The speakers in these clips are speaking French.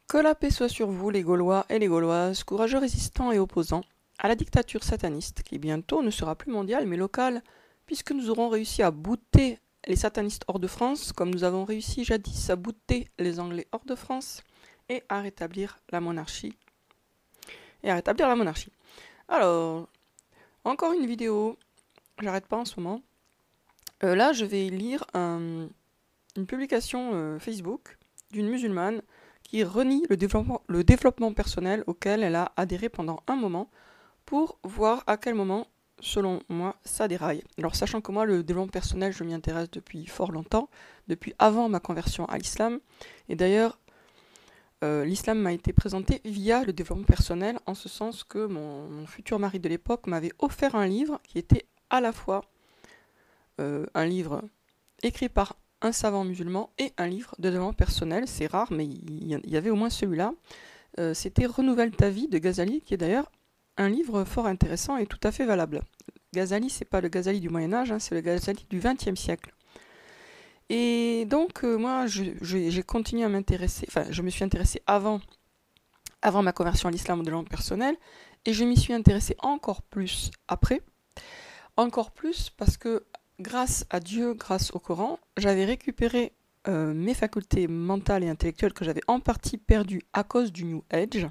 Que la paix soit sur vous, les Gaulois et les Gauloises, courageux résistants et opposants à la dictature sataniste, qui bientôt ne sera plus mondiale mais locale, puisque nous aurons réussi à bouter les satanistes hors de France, comme nous avons réussi jadis à bouter les Anglais hors de France, et à rétablir la monarchie. Alors, encore une vidéo, j'arrête pas en ce moment. Là, je vais lire une publication Facebook d'une musulmane qui renie le développement personnel auquel elle a adhéré pendant un moment pour voir à quel moment, selon moi, ça déraille. Alors sachant que moi, le développement personnel, je m'y intéresse depuis fort longtemps, depuis avant ma conversion à l'islam. Et d'ailleurs, l'islam m'a été présenté via le développement personnel, en ce sens que mon futur mari de l'époque m'avait offert un livre qui était à la fois un livre écrit par un savant musulman et un livre de développement personnel. C'est rare, mais il y avait au moins celui-là. C'était Renouvelle ta vie de Ghazali, qui est d'ailleurs un livre fort intéressant et tout à fait valable. Ghazali, c'est pas le Ghazali du Moyen-Âge, c'est le Ghazali du XXe siècle. Et donc, moi, j'ai continué à m'intéresser, enfin, je me suis intéressée avant ma conversion à l'islam au développement personnel, et je m'y suis intéressée encore plus après. Encore plus parce que grâce à Dieu, grâce au Coran, j'avais récupéré mes facultés mentales et intellectuelles que j'avais en partie perdues à cause du New Age.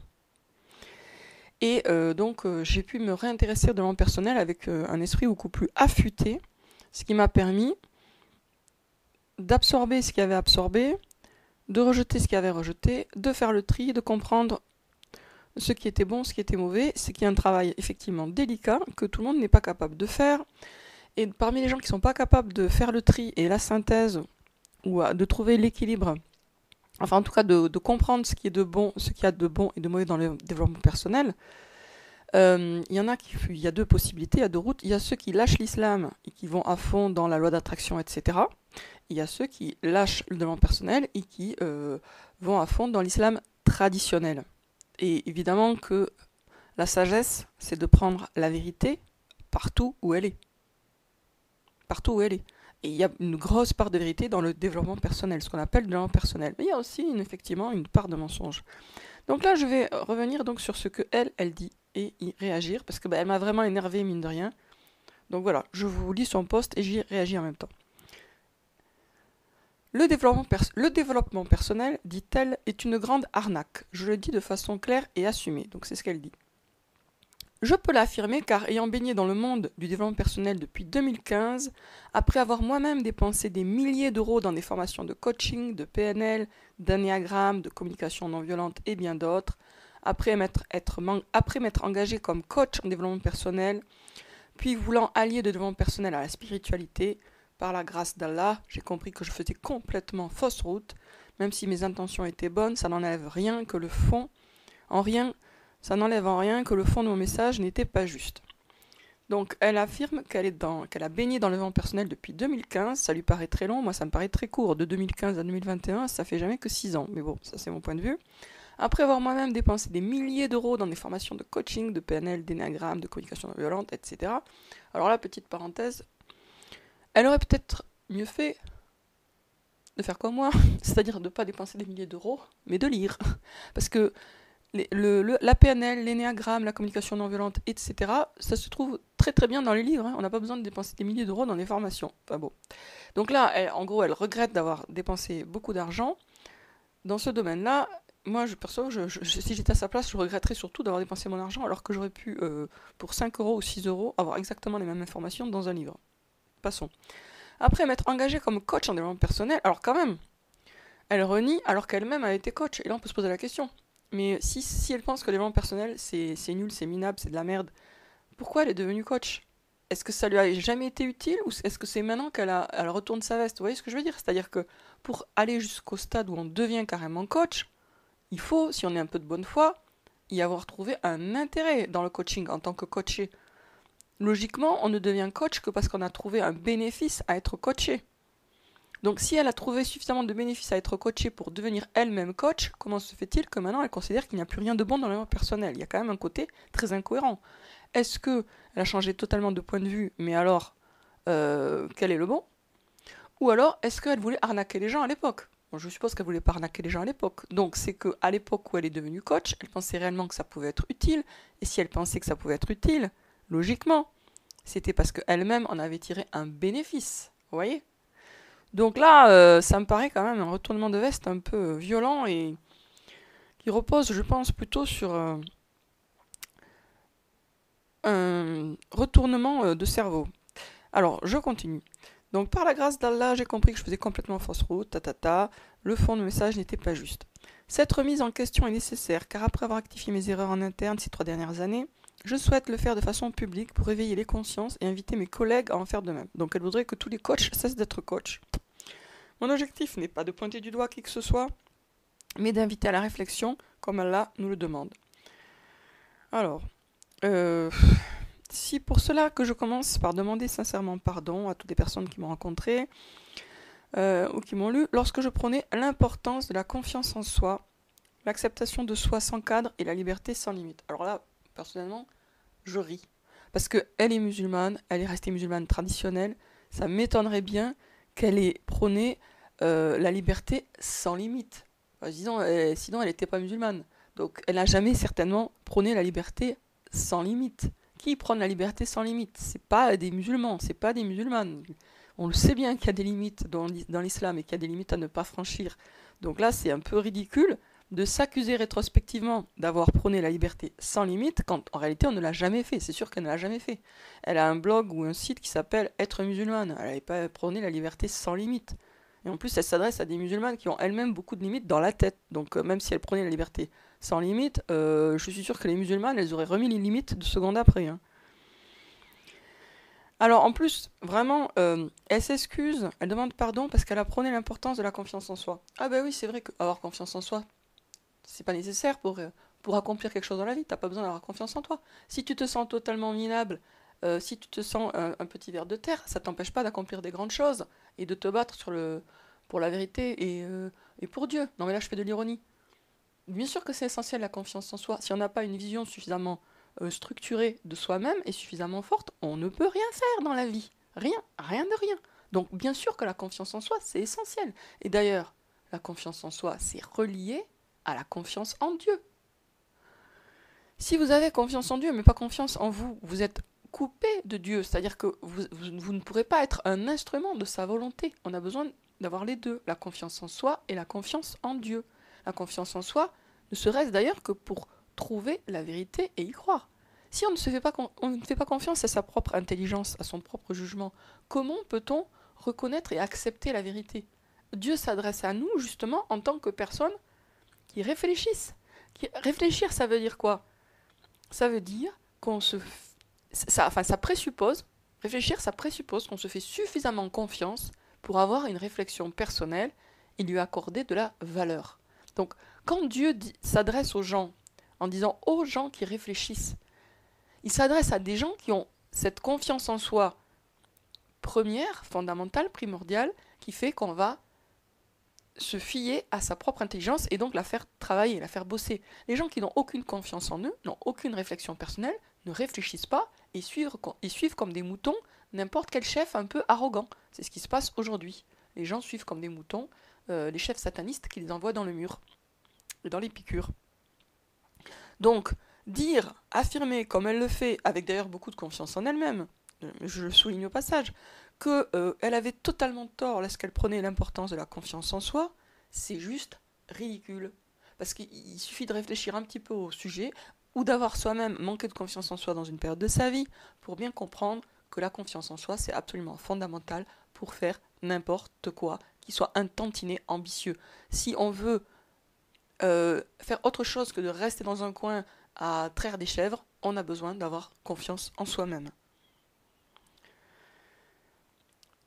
Et donc j'ai pu me réintéresser au développement personnel avec un esprit beaucoup plus affûté, ce qui m'a permis d'absorber ce qu'il y avait absorbé, de rejeter ce qu'il y avait rejeté, de faire le tri, de comprendre ce qui était bon, ce qui était mauvais, ce qui est un travail effectivement délicat que tout le monde n'est pas capable de faire. Et parmi les gens qui ne sont pas capables de faire le tri et la synthèse, ou de trouver l'équilibre, enfin en tout cas de comprendre ce qui est de bon, ce qu'il y a de bon et de mauvais dans le développement personnel, il y a deux possibilités, il y a deux routes. Il y a ceux qui lâchent l'islam et qui vont à fond dans la loi d'attraction, etc. Il y a ceux qui lâchent le développement personnel et qui vont à fond dans l'islam traditionnel. Et évidemment que la sagesse, c'est de prendre la vérité partout où elle est. Partout où elle est. Et il y a une grosse part de vérité dans le développement personnel, ce qu'on appelle le développement personnel. Mais il y a aussi effectivement une part de mensonge. Donc là, je vais revenir donc sur ce que elle dit et y réagir, parce que elle m'a vraiment énervé, mine de rien. Donc voilà, je vous lis son post et j'y réagis en même temps. Le développement personnel, dit-elle, est une grande arnaque. Je le dis de façon claire et assumée. Donc c'est ce qu'elle dit. Je peux l'affirmer car ayant baigné dans le monde du développement personnel depuis 2015, après avoir moi-même dépensé des milliers d'euros dans des formations de coaching, de PNL, d'anéagramme, de communication non violente et bien d'autres, après m'être engagé comme coach en développement personnel, puis voulant allier le développement personnel à la spiritualité, par la grâce d'Allah, j'ai compris que je faisais complètement fausse route, même si mes intentions étaient bonnes, ça n'enlève rien que le fond, ça n'enlève en rien que le fond de mon message n'était pas juste. Donc elle affirme qu'elle a baigné dans le développement personnel depuis 2015, ça lui paraît très long, moi ça me paraît très court, de 2015 à 2021, ça fait jamais que 6 ans, mais bon, ça c'est mon point de vue. Après avoir moi-même dépensé des milliers d'euros dans des formations de coaching, de PNL, d'énagramme, de communication non violente, etc. Alors là, petite parenthèse, elle aurait peut-être mieux fait de faire comme moi, c'est-à-dire de ne pas dépenser des milliers d'euros, mais de lire. Parce que la PNL, l'énéagramme, la communication non violente, etc., ça se trouve très très bien dans les livres. On n'a pas besoin de dépenser des milliers d'euros dans les formations. Enfin bon. Donc là, en gros, elle regrette d'avoir dépensé beaucoup d'argent dans ce domaine-là. Moi, perso, si j'étais à sa place, je regretterais surtout d'avoir dépensé mon argent alors que j'aurais pu, pour 5 euros ou 6 euros, avoir exactement les mêmes informations dans un livre. Passons. Après m'être engagée comme coach en développement personnel, alors quand même, elle renie alors qu'elle-même a été coach. Et là, on peut se poser la question. Mais si elle pense que le développement personnel, c'est nul, c'est minable, c'est de la merde, pourquoi elle est devenue coach? Est-ce que ça lui a jamais été utile ou est-ce que c'est maintenant elle retourne sa veste? Vous voyez ce que je veux dire? C'est-à-dire que pour aller jusqu'au stade où on devient carrément coach, il faut, si on est un peu de bonne foi, y avoir trouvé un intérêt dans le coaching en tant que coaché. Logiquement, on ne devient coach que parce qu'on a trouvé un bénéfice à être coaché. Donc si elle a trouvé suffisamment de bénéfices à être coachée pour devenir elle-même coach, comment se fait-il que maintenant elle considère qu'il n'y a plus rien de bon dans le développement personnel? Il y a quand même un côté très incohérent. Est-ce qu'elle a changé totalement de point de vue, mais alors, quel est le bon? Ou alors, est-ce qu'elle voulait arnaquer les gens à l'époque? Bon, je suppose qu'elle voulait pas arnaquer les gens à l'époque. Donc c'est qu'à l'époque où elle est devenue coach, elle pensait réellement que ça pouvait être utile. Et si elle pensait que ça pouvait être utile, logiquement, c'était parce qu'elle-même en avait tiré un bénéfice. Vous voyez? Donc là, ça me paraît quand même un retournement de veste un peu violent et qui repose, je pense, plutôt sur un retournement de cerveau. Alors, je continue. Donc, par la grâce d'Allah, j'ai compris que je faisais complètement fausse route, le fond du message n'était pas juste. Cette remise en question est nécessaire, car après avoir rectifié mes erreurs en interne ces 3 dernières années, je souhaite le faire de façon publique pour réveiller les consciences et inviter mes collègues à en faire de même. Donc, elle voudrait que tous les coachs cessent d'être coachs. Mon objectif n'est pas de pointer du doigt qui que ce soit, mais d'inviter à la réflexion, comme Allah nous le demande. Alors, si pour cela que je commence par demander sincèrement pardon à toutes les personnes qui m'ont rencontré ou qui m'ont lu, lorsque je prônais l'importance de la confiance en soi, l'acceptation de soi sans cadre et la liberté sans limite. Alors là, personnellement, je ris. Parce qu'elle est musulmane, elle est restée musulmane traditionnelle, ça m'étonnerait bien qu'elle ait prôné la liberté sans limite. Enfin, sinon, elle n'était pas musulmane. Donc, elle n'a jamais certainement prôné la liberté sans limite. Qui prône la liberté sans limite? C'est pas des musulmans, c'est pas des musulmanes. On le sait bien qu'il y a des limites dans l'islam et qu'il y a des limites à ne pas franchir. Donc là, c'est un peu ridicule de s'accuser rétrospectivement d'avoir prôné la liberté sans limite quand en réalité on ne l'a jamais fait. C'est sûr qu'elle ne l'a jamais fait. Elle a un blog ou un site qui s'appelle Être musulmane. Elle n'avait pas prôné la liberté sans limite. Et en plus, elle s'adresse à des musulmanes qui ont elles-mêmes beaucoup de limites dans la tête. Donc même si elle prenait la liberté sans limite, je suis sûr que les musulmanes, elles auraient remis les limites 2 secondes après. Hein. Alors en plus, vraiment, elle s'excuse, elle demande pardon parce qu'elle a prôné l'importance de la confiance en soi. Ah bah oui, c'est vrai qu'avoir confiance en soi, c'est pas nécessaire pour accomplir quelque chose dans la vie, t'as pas besoin d'avoir confiance en toi. Si tu te sens totalement minable, si tu te sens un petit ver de terre, ça t'empêche pas d'accomplir des grandes choses et de te battre pour la vérité et pour Dieu. Non mais là je fais de l'ironie. Bien sûr que c'est essentiel la confiance en soi. Si on n'a pas une vision suffisamment structurée de soi-même et suffisamment forte, on ne peut rien faire dans la vie. Rien, rien de rien. Donc bien sûr que la confiance en soi, c'est essentiel. Et d'ailleurs, la confiance en soi, c'est relié à la confiance en Dieu. Si vous avez confiance en Dieu, mais pas confiance en vous, vous êtes coupé de Dieu. C'est-à-dire que vous ne pourrez pas être un instrument de sa volonté. On a besoin d'avoir les deux, la confiance en soi et la confiance en Dieu. La confiance en soi ne serait-ce d'ailleurs que pour trouver la vérité et y croire. Si on ne fait pas confiance à sa propre intelligence, à son propre jugement, comment peut-on reconnaître et accepter la vérité? Dieu s'adresse à nous justement en tant que personnes qui réfléchissent. Réfléchir, ça veut dire quoi? Ça veut dire qu'on se... ça présuppose, réfléchir, ça présuppose qu'on se fait suffisamment confiance pour avoir une réflexion personnelle et lui accorder de la valeur. Donc, quand Dieu s'adresse aux gens, en disant aux gens qui réfléchissent, il s'adresse à des gens qui ont cette confiance en soi première, fondamentale, primordiale, qui fait qu'on va se fier à sa propre intelligence et donc la faire travailler, la faire bosser. Les gens qui n'ont aucune confiance en eux, n'ont aucune réflexion personnelle, ne réfléchissent pas et suivent comme des moutons n'importe quel chef un peu arrogant. C'est ce qui se passe aujourd'hui. Les gens suivent comme des moutons les chefs satanistes qui les envoient dans le mur et dans les piqûres. Donc, affirmer comme elle le fait, avec d'ailleurs beaucoup de confiance en elle-même, je le souligne au passage, qu'elle avait totalement tort lorsqu'elle prenait l'importance de la confiance en soi, c'est juste ridicule. Parce qu'il suffit de réfléchir un petit peu au sujet, ou d'avoir soi-même manqué de confiance en soi dans une période de sa vie, pour bien comprendre que la confiance en soi, c'est absolument fondamental pour faire n'importe quoi, qui soit un tantinet ambitieux. Si on veut faire autre chose que de rester dans un coin à traire des chèvres, on a besoin d'avoir confiance en soi-même.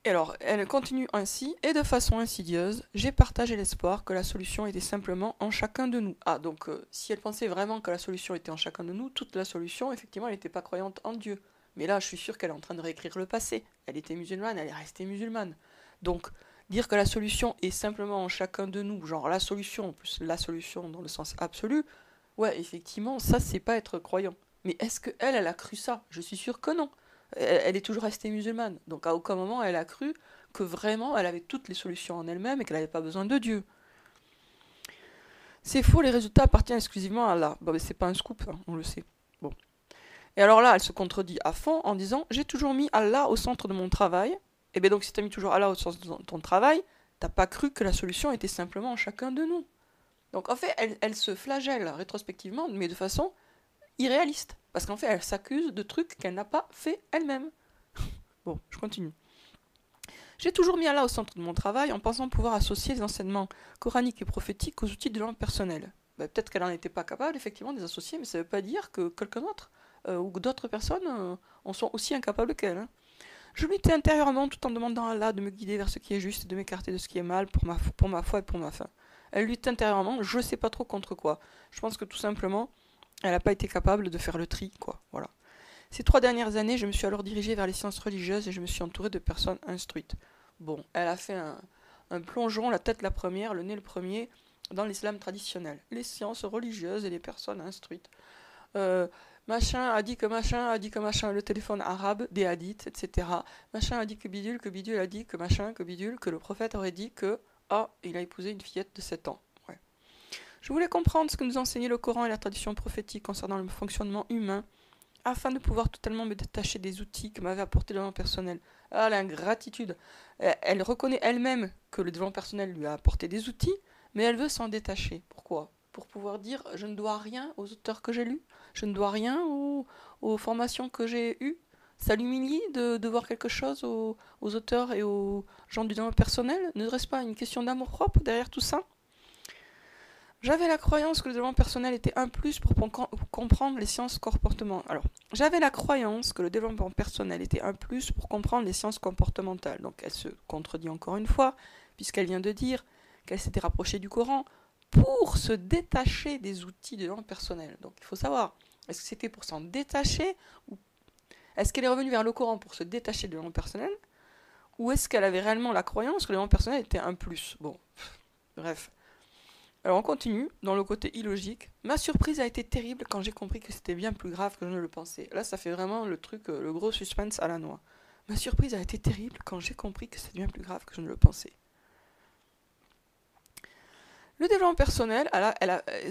Et alors, elle continue ainsi, et de façon insidieuse, j'ai partagé l'espoir que la solution était simplement en chacun de nous. Ah, donc si elle pensait vraiment que la solution était en chacun de nous, toute la solution, effectivement, elle n'était pas croyante en Dieu. Mais là, je suis sûre qu'elle est en train de réécrire le passé. Elle était musulmane, elle est restée musulmane. Donc, dire que la solution est simplement en chacun de nous, genre la solution, en plus la solution dans le sens absolu, ouais, effectivement, ça, c'est pas être croyant. Mais est-ce qu'elle a cru ça? Je suis sûre que non. Elle est toujours restée musulmane. Donc à aucun moment elle a cru que vraiment elle avait toutes les solutions en elle-même et qu'elle n'avait pas besoin de Dieu. C'est faux, les résultats appartiennent exclusivement à Allah. Bon, mais c'est pas un scoop, hein, on le sait. Bon. Et alors là, elle se contredit à fond en disant j'ai toujours mis Allah au centre de mon travail. Et bien donc, si tu as mis toujours Allah au centre de ton travail, t'as pas cru que la solution était simplement en chacun de nous. Donc en fait, elle se flagelle rétrospectivement, mais de façon irréaliste. Parce qu'en fait, elle s'accuse de trucs qu'elle n'a pas fait elle-même. Bon, je continue. J'ai toujours mis Allah au centre de mon travail en pensant pouvoir associer les enseignements coraniques et prophétiques aux outils de développement personnel. Ben, peut-être qu'elle n'en était pas capable, effectivement, de les associer, mais ça ne veut pas dire que quelqu'un d'autre ou d'autres personnes en sont aussi incapables qu'elle. Hein. Je luttais intérieurement tout en demandant à Allah de me guider vers ce qui est juste et de m'écarter de ce qui est mal pour ma foi et pour ma fin. Elle lutte intérieurement, je ne sais pas trop contre quoi. Je pense que tout simplement, elle n'a pas été capable de faire le tri, quoi. Voilà. Ces 3 dernières années, je me suis alors dirigée vers les sciences religieuses et je me suis entourée de personnes instruites. Bon, elle a fait un plongeon, la tête la première, le nez le premier, dans l'islam traditionnel. Les sciences religieuses et les personnes instruites. Euh, machin a dit que machin, le téléphone arabe, des hadiths, etc. Machin a dit que bidule a dit que machin, que bidule, que le prophète aurait dit que, il a épousé une fillette de 7 ans. Ouais. Je voulais comprendre ce que nous enseignait le Coran et la tradition prophétique concernant le fonctionnement humain, afin de pouvoir totalement me détacher des outils que m'avait apporté le développement personnel. Ah, l'ingratitude. Elle reconnaît elle-même que le développement personnel lui a apporté des outils, mais elle veut s'en détacher. Pourquoi ? Pour pouvoir dire je ne dois rien aux auteurs que j'ai lus, je ne dois rien aux formations que j'ai eues. Ça l'humilie de voir quelque chose aux auteurs et aux gens du développement personnel. Ne reste pas une question d'amour-propre derrière tout ça ? J'avais la croyance que le développement personnel était un plus pour comprendre les sciences comportementales. Alors, j'avais la croyance que le développement personnel était un plus pour comprendre les sciences comportementales. Donc, elle se contredit encore une fois, puisqu'elle vient de dire qu'elle s'était rapprochée du Coran pour se détacher des outils de développement personnel. Donc, il faut savoir, est-ce que c'était pour s'en détacher ou est-ce qu'elle est revenue vers le Coran pour se détacher du développement personnel ou est-ce qu'elle avait réellement la croyance que le développement personnel était un plus ? Bon, bref. Alors on continue, dans le côté illogique. Ma surprise a été terrible quand j'ai compris que c'était bien plus grave que je ne le pensais. Là, ça fait vraiment le truc, le gros suspense à la noix. Ma surprise a été terrible quand j'ai compris que c'était bien plus grave que je ne le pensais. Le développement personnel,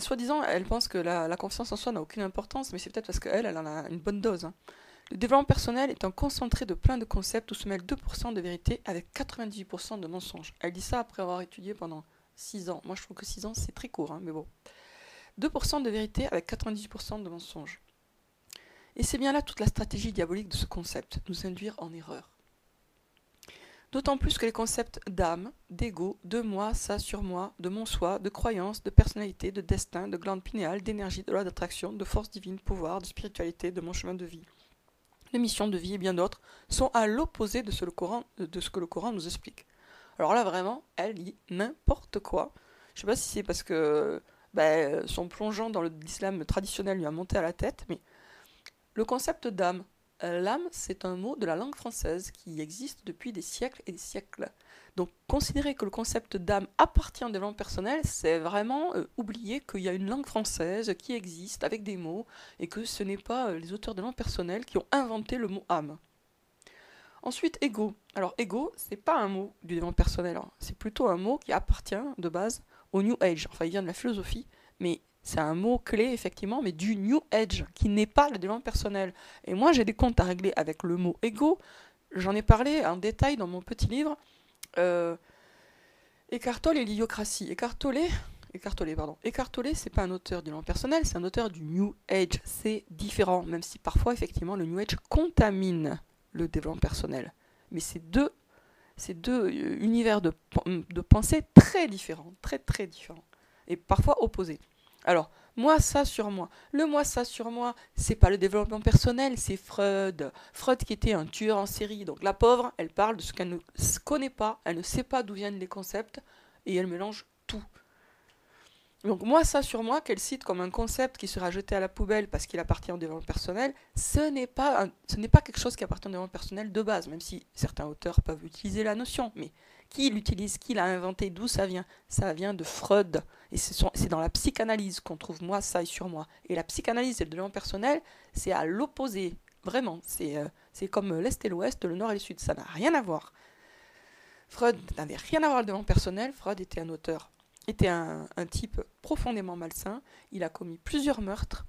soi-disant, elle pense que la confiance en soi n'a aucune importance, mais c'est peut-être parce qu'elle en a une bonne dose. Hein. Le développement personnel est un concentré de plein de concepts où se mêlent 2% de vérité avec 98% de mensonges. Elle dit ça après avoir étudié pendant 6 ans. Moi, je trouve que 6 ans, c'est très court, hein, mais bon. 2% de vérité avec 98% de mensonges. Et c'est bien là toute la stratégie diabolique de ce concept, nous induire en erreur. D'autant plus que les concepts d'âme, d'ego, de moi, ça sur moi, de mon soi, de croyance, de personnalité, de destin, de glande pinéale, d'énergie, de loi d'attraction, de force divine, de pouvoir, de spiritualité, de mon chemin de vie, de mission de vie et bien d'autres, sont à l'opposé de ce que le Coran nous explique. Alors là, vraiment, elle dit n'importe quoi. Je sais pas si c'est parce que son plongeon dans l'islam traditionnel lui a monté à la tête, mais le concept d'âme. L'âme, c'est un mot de la langue française qui existe depuis des siècles et des siècles. Donc, considérer que le concept d'âme appartient au développement personnel, c'est vraiment oublier qu'il y a une langue française qui existe avec des mots et que ce n'est pas les auteurs de développement personnel qui ont inventé le mot âme. Ensuite, ego. Alors, ego, c'est pas un mot du développement personnel, hein. C'est plutôt un mot qui appartient de base au New Age. Enfin, il vient de la philosophie, mais c'est un mot clé, effectivement, mais du New Age, qui n'est pas le développement personnel. Et moi, j'ai des comptes à régler avec le mot ego. J'en ai parlé en détail dans mon petit livre Eckhart Tolle et l'idiocratie. Eckhart Tolle, c'est pas un auteur du développement personnel, c'est un auteur du New Age. C'est différent, même si parfois, effectivement, le New Age contamine le développement personnel. Mais c'est deux univers de pensée très différents, très très différents, et parfois opposés. Alors, moi ça sur moi. Le moi ça sur moi, c'est pas le développement personnel, c'est Freud. Freud qui était un tueur en série. Donc la pauvre, elle parle de ce qu'elle ne connaît pas, elle ne sait pas d'où viennent les concepts, et elle mélange tout. Donc moi ça sur moi, qu'elle cite comme un concept qui sera jeté à la poubelle parce qu'il appartient au développement personnel, ce n'est pas quelque chose qui appartient au développement personnel de base, même si certains auteurs peuvent utiliser la notion, mais qui l'utilise, qui l'a inventé, d'où ça vient? Ça vient de Freud, et c'est dans la psychanalyse qu'on trouve moi ça et sur moi. Et la psychanalyse et le développement personnel, c'est à l'opposé, vraiment, c'est comme l'Est et l'Ouest, le Nord et le Sud, ça n'a rien à voir. Freud n'avait rien à voir avec le développement personnel, Freud était un auteur était un type profondément malsain. Il a commis plusieurs meurtres.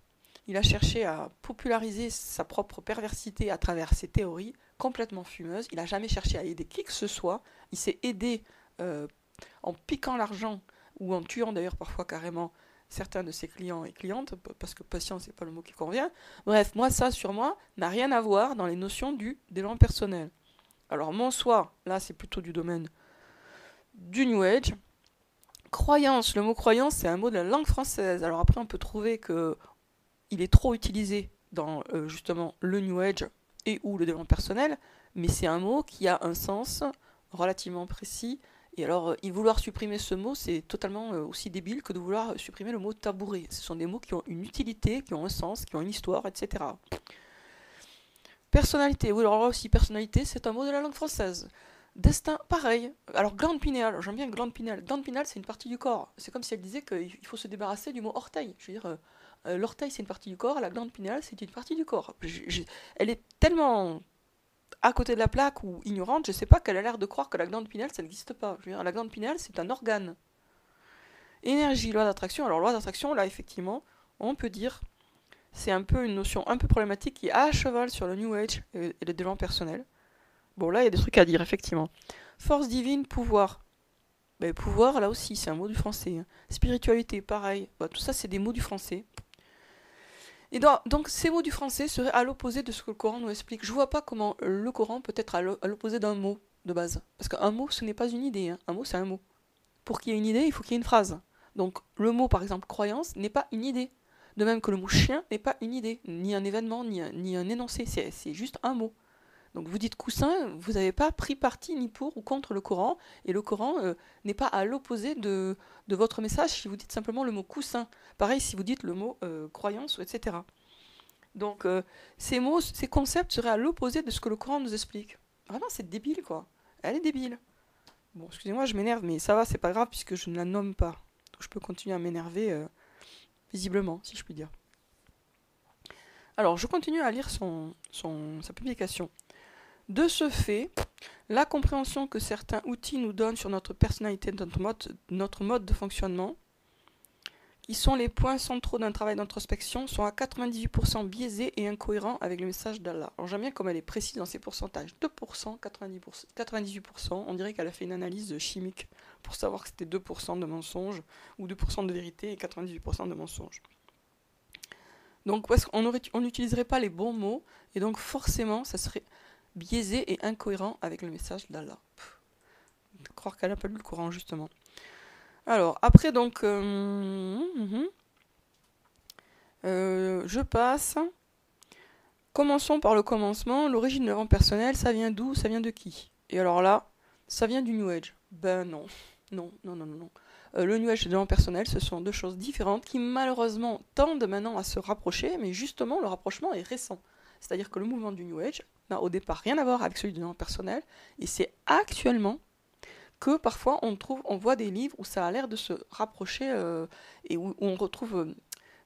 Il a cherché à populariser sa propre perversité à travers ses théories complètement fumeuses. Il n'a jamais cherché à aider qui que ce soit. Il s'est aidé en piquant l'argent ou en tuant d'ailleurs parfois carrément certains de ses clients et clientes, parce que patient, c'est pas le mot qui convient. Bref, moi, ça, sur moi, n'a rien à voir dans les notions du développement personnel. Alors, mon soi, là, c'est plutôt du domaine du New Age. Croyance, le mot croyance, c'est un mot de la langue française. Alors après, on peut trouver que il est trop utilisé dans justement le New Age et ou le développement personnel, mais c'est un mot qui a un sens relativement précis. Et alors, vouloir supprimer ce mot, c'est totalement aussi débile que de vouloir supprimer le mot tabouret. Ce sont des mots qui ont une utilité, qui ont un sens, qui ont une histoire, etc. Personnalité, oui, alors là aussi, personnalité, c'est un mot de la langue française. Destin, pareil. Alors, glande pinéale, j'aime bien glande pinéale. Glande pinéale, c'est une partie du corps. C'est comme si elle disait qu'il faut se débarrasser du mot orteil. Je veux dire, l'orteil, c'est une partie du corps, la glande pinéale, c'est une partie du corps. Elle est tellement à côté de la plaque ou ignorante, je sais pas qu'elle a l'air de croire que la glande pinéale, ça n'existe pas. Je veux dire, la glande pinéale, c'est un organe. Énergie, loi d'attraction. Alors, loi d'attraction, là, effectivement, on peut dire, c'est un peu une notion un peu problématique qui est à cheval sur le New Age et le développement personnel. Bon, là, il y a des trucs à dire, effectivement. Force divine, pouvoir. Ben, pouvoir, là aussi, c'est un mot du français. Hein. Spiritualité, pareil. Ben, tout ça, c'est des mots du français. Et donc, ces mots du français seraient à l'opposé de ce que le Coran nous explique. Je vois pas comment le Coran peut être à l'opposé d'un mot de base. Parce qu'un mot, ce n'est pas une idée. Hein. Un mot, c'est un mot. Pour qu'il y ait une idée, il faut qu'il y ait une phrase. Donc, le mot, par exemple, croyance, n'est pas une idée. De même que le mot chien n'est pas une idée, ni un événement, ni un énoncé. C'est juste un mot. Donc vous dites coussin, vous n'avez pas pris parti ni pour ou contre le Coran, et le Coran n'est pas à l'opposé de votre message si vous dites simplement le mot coussin. Pareil si vous dites le mot croyance, etc. Donc ces mots, ces concepts seraient à l'opposé de ce que le Coran nous explique. Vraiment, c'est débile, quoi. Elle est débile. Bon, excusez-moi, je m'énerve, mais ça va, c'est pas grave puisque je ne la nomme pas. Donc je peux continuer à m'énerver visiblement, si je puis dire. Alors, je continue à lire sa publication. De ce fait, la compréhension que certains outils nous donnent sur notre personnalité, notre mode de fonctionnement, qui sont les points centraux d'un travail d'introspection, sont à 98% biaisés et incohérents avec le message d'Allah. Alors j'aime bien comme elle est précise dans ses pourcentages. 2%, 90%, 98%, on dirait qu'elle a fait une analyse chimique pour savoir que c'était 2% de mensonges, ou 2% de vérité et 98% de mensonges. Donc on n'utiliserait pas les bons mots, et donc forcément ça serait biaisé et incohérent avec le message d'Allah. Croire qu'elle n'a pas lu le Coran, justement. Alors, après, donc, je passe. Commençons par le commencement. L'origine de l'avant personnel, ça vient d'où? Ça vient de qui? Et alors là, ça vient du New Age. Ben non. Non. Le New Age et l'avant personnel, ce sont deux choses différentes qui malheureusement tendent maintenant à se rapprocher, mais justement, le rapprochement est récent. C'est-à-dire que le mouvement du New Age n'a au départ rien à voir avec celui du développement personnel, et c'est actuellement que parfois on voit des livres où ça a l'air de se rapprocher et où on retrouve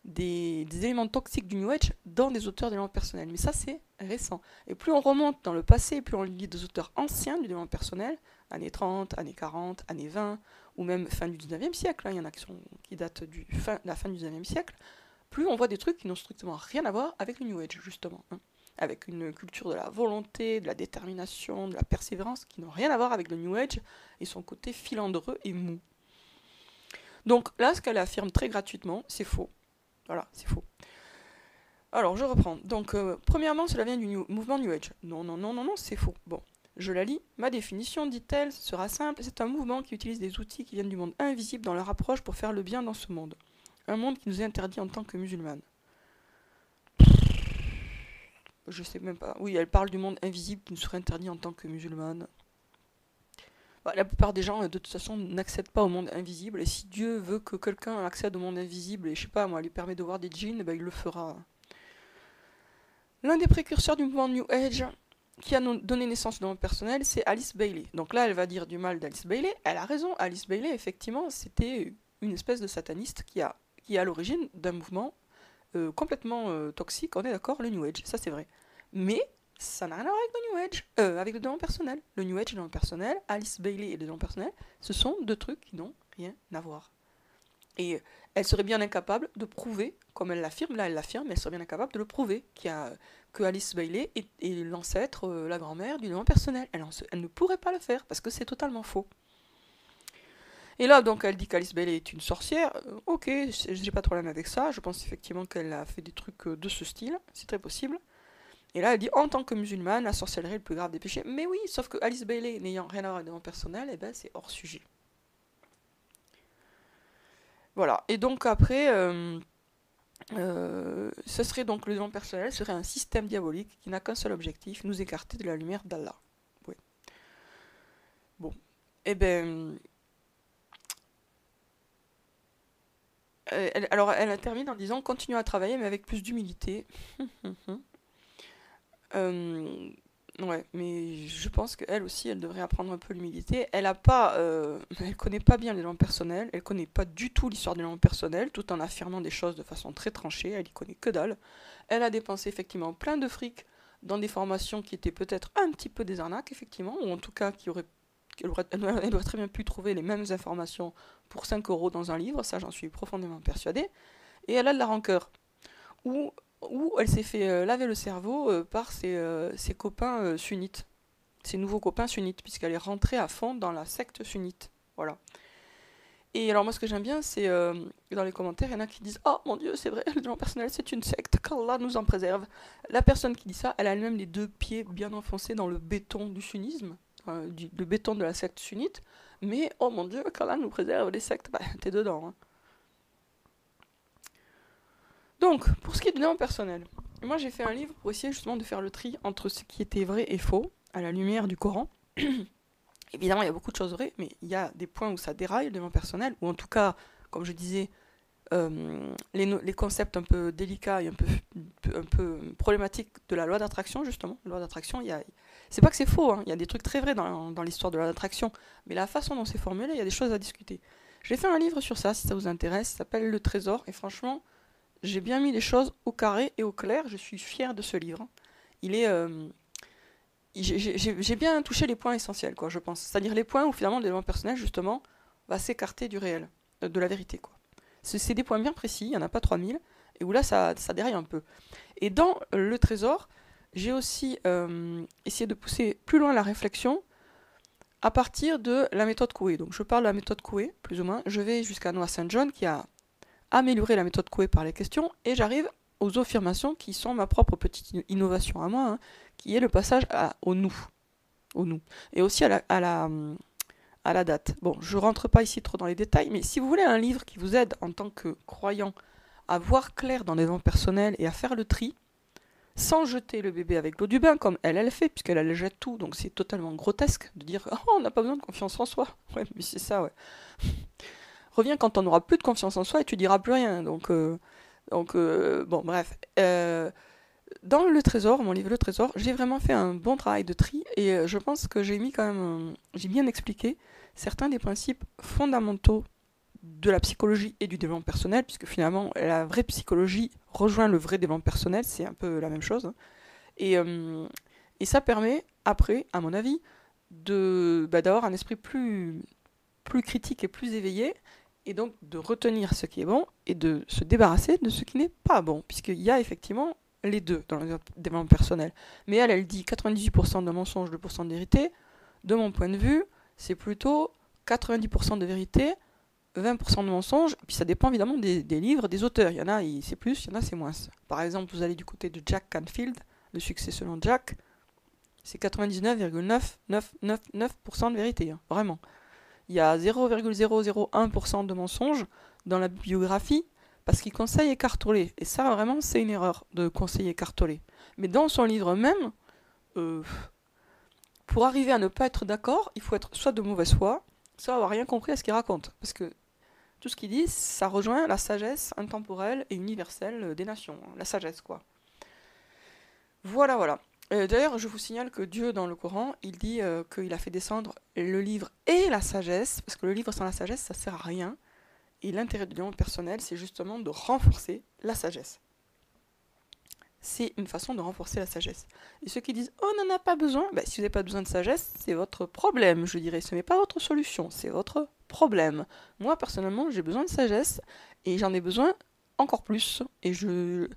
des éléments toxiques du New Age dans des auteurs de développement personnel. Mais ça, c'est récent. Et plus on remonte dans le passé, plus on lit des auteurs anciens du développement personnel, années 30, années 40, années 20, ou même fin du 19e siècle, hein, il y en a qui datent de la fin du 19e siècle, plus on voit des trucs qui n'ont strictement rien à voir avec le New Age, justement. Hein. Avec une culture de la volonté, de la détermination, de la persévérance, qui n'ont rien à voir avec le New Age et son côté filandreux et mou. Donc là, ce qu'elle affirme très gratuitement, c'est faux. Voilà, c'est faux. Alors, je reprends. Donc, premièrement, cela vient du mouvement New Age. Non, c'est faux. Bon, je la lis. Ma définition, dit-elle, sera simple. C'est un mouvement qui utilise des outils qui viennent du monde invisible dans leur approche pour faire le bien dans ce monde. Un monde qui nous est interdit en tant que musulmanes. Je sais même pas. Oui, elle parle du monde invisible qui nous serait interdit en tant que musulmane. Bah, la plupart des gens, de toute façon, n'accèdent pas au monde invisible. Et si Dieu veut que quelqu'un accède au monde invisible et, je sais pas, moi, lui permet de voir des djinns, bah, il le fera. L'un des précurseurs du mouvement New Age qui a donné naissance au monde personnel, c'est Alice Bailey. Donc là, elle va dire du mal d'Alice Bailey. Elle a raison. Alice Bailey, effectivement, c'était une espèce de sataniste qui est à l'origine d'un mouvement complètement toxique, on est d'accord, le New Age, ça c'est vrai. Mais ça n'a rien à voir avec le New Age, avec le développement personnel. Le New Age et le développement personnel, Alice Bailey et le développement personnel, ce sont deux trucs qui n'ont rien à voir. Et elle serait bien incapable de prouver, comme elle l'affirme, là elle l'affirme, elle serait bien incapable de le prouver, que Alice Bailey est l'ancêtre, la grand-mère du développement personnel. Elle ne pourrait pas le faire, parce que c'est totalement faux. Et là, donc, elle dit qu'Alice Bailey est une sorcière. Ok, j'ai pas de problème avec ça. Je pense effectivement qu'elle a fait des trucs de ce style. C'est très possible. Et là, elle dit, en tant que musulmane, la sorcellerie est le plus grave des péchés. Mais oui, sauf que Alice Bailey, n'ayant rien à voir avec le développement personnel, eh ben, c'est hors sujet. Voilà. Et donc, après, ce serait donc le développement personnel serait un système diabolique qui n'a qu'un seul objectif, nous écarter de la lumière d'Allah. Oui. Bon. Eh ben... alors, elle termine en disant continue à travailler, mais avec plus d'humilité. Euh, ouais, mais je pense qu'elle aussi, elle devrait apprendre un peu l'humilité. Elle connaît pas bien l'élan personnel, elle connaît pas du tout l'histoire de l'élan personnel, tout en affirmant des choses de façon très tranchée. Elle y connaît que dalle. Elle a dépensé effectivement plein de fric dans des formations qui étaient peut-être un petit peu des arnaques, effectivement, ou en tout cas elle aurait très bien pu trouver les mêmes informations pour 5 euros dans un livre, ça j'en suis profondément persuadée. Et elle a de la rancœur. Ou, ou elle s'est fait laver le cerveau par ses copains sunnites, ses nouveaux copains sunnites, puisqu'elle est rentrée à fond dans la secte sunnite. Voilà. Et alors moi ce que j'aime bien, c'est dans les commentaires, il y en a qui disent «Oh mon Dieu, c'est vrai, le développement personnel c'est une secte, qu'Allah nous en préserve». La personne qui dit ça, elle a elle-même les deux pieds bien enfoncés dans le béton du sunnisme, le béton de la secte sunnite, mais oh mon Dieu, qu'Allah nous préserve les sectes, bah t'es dedans. Hein. Donc, pour ce qui est du développement personnel, moi j'ai fait un livre pour essayer justement de faire le tri entre ce qui était vrai et faux, à la lumière du Coran. Évidemment, il y a beaucoup de choses vraies, mais il y a des points où ça déraille, le développement personnel, ou en tout cas, comme je disais, les concepts un peu délicats et un peu problématiques de la loi d'attraction, justement. La loi d'attraction, c'est pas que c'est faux, hein, il y a des trucs très vrais dans l'histoire de la loi d'attraction, mais la façon dont c'est formulé, il y a des choses à discuter. J'ai fait un livre sur ça, si ça vous intéresse, ça s'appelle Le Trésor, et franchement, j'ai bien mis les choses au carré et au clair, je suis fière de ce livre. Il est... j'ai bien touché les points essentiels, quoi, je pense. C'est-à-dire les points où finalement le développement personnel, justement, va s'écarter du réel, de la vérité, quoi. C'est des points bien précis, il n'y en a pas 3000, et où là, ça déraille un peu. Et dans Le Trésor, j'ai aussi essayé de pousser plus loin la réflexion à partir de la méthode Coué. Donc je parle de la méthode Coué, plus ou moins. Je vais jusqu'à Noah St. John, qui a amélioré la méthode Coué par les questions, et j'arrive aux affirmations qui sont ma propre petite innovation à moi, hein, qui est le passage au nous. Au nous. Et aussi à la date. Bon, je rentre pas ici trop dans les détails, mais si vous voulez un livre qui vous aide en tant que croyant à voir clair dans les vents personnels et à faire le tri, sans jeter le bébé avec l'eau du bain, comme elle fait, puisqu'elle jette tout, donc c'est totalement grotesque de dire « Oh, on n'a pas besoin de confiance en soi ». Ouais, mais c'est ça, ouais. Reviens quand on n'aura plus de confiance en soi et tu diras plus rien, donc bon, bref. Dans Le Trésor, mon livre Le Trésor, j'ai vraiment fait un bon travail de tri et je pense que j'ai mis quand même, j'ai bien expliqué certains des principes fondamentaux de la psychologie et du développement personnel, puisque finalement la vraie psychologie rejoint le vrai développement personnel, c'est un peu la même chose. Hein. Et ça permet, après, à mon avis, d'avoir un esprit plus critique et plus éveillé, et donc de retenir ce qui est bon et de se débarrasser de ce qui n'est pas bon, puisqu'il y a effectivement les deux dans le développement personnel. Mais elle dit 98% de mensonges, 2% de vérité. De mon point de vue, c'est plutôt 90% de vérité, 20% de mensonges, puis ça dépend évidemment des livres, des auteurs. Il y en a, c'est plus, il y en a, c'est moins. Par exemple, vous allez du côté de Jack Canfield, Le succès selon Jack, c'est 99,9999% de vérité, hein, vraiment. Il y a 0,001% de mensonges dans la biographie, parce qu'il conseille écartolé. Et ça, vraiment, c'est une erreur de conseiller écartolé. Mais dans son livre même, pour arriver à ne pas être d'accord, il faut être soit de mauvaise foi, soit avoir rien compris à ce qu'il raconte. Parce que tout ce qu'il dit, ça rejoint la sagesse intemporelle et universelle des nations. La sagesse, quoi. Voilà, voilà. D'ailleurs, je vous signale que Dieu, dans le Coran, il dit qu'il a fait descendre le livre et la sagesse, parce que le livre sans la sagesse, ça sert à rien. Et l'intérêt du développement personnel, c'est justement de renforcer la sagesse. C'est une façon de renforcer la sagesse. Et ceux qui disent « Oh, on n'en a pas besoin », si vous n'avez pas besoin de sagesse, c'est votre problème, je dirais. Ce n'est pas votre solution, c'est votre problème. Moi, personnellement, j'ai besoin de sagesse et j'en ai besoin encore plus. Et je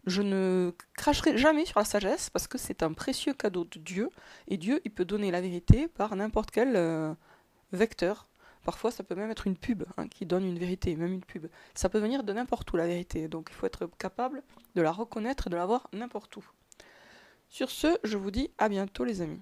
ne cracherai jamais sur la sagesse parce que c'est un précieux cadeau de Dieu. Et Dieu, il peut donner la vérité par n'importe quel vecteur. Parfois, ça peut même être une pub hein, qui donne une vérité, même une pub. Ça peut venir de n'importe où, la vérité. Donc, il faut être capable de la reconnaître et de la voir n'importe où. Sur ce, je vous dis à bientôt, les amis.